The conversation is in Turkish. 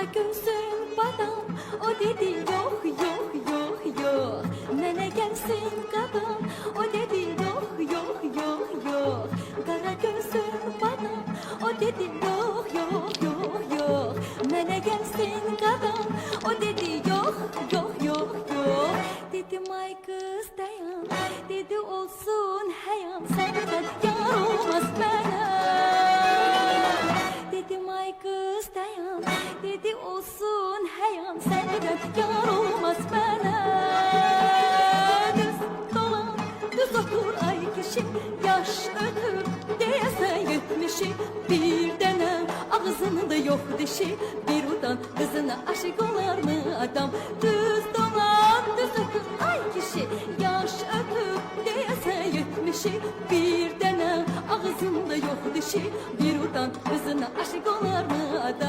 Kara gözün badam, o dedi yok yok yok yok. Nene gelsin kadam, o dedi yok yok yok yok. Kara gözün badam, o dedi yok yok yok yok. Nene gelsin kadam, o dedi yok yok yok yok. Dedim ay kız dayan, dedi olsun heyan, senden yar olmaz bana. Dedim ay kız dayan, dedi olsun heyan, senden yar olmaz bana. Düz dolan, düz otur ay kişi, yaş ötür diyesen yetmişi. Bir dene ağzında yok dişi, bir utan kızına aşık olar mı adam? Düz dolan, düz otur ay kişi, yaş ötür diyesen yetmişi. Bir dene ağzında yok dişi, bir utan kızına aşık olar mı adam?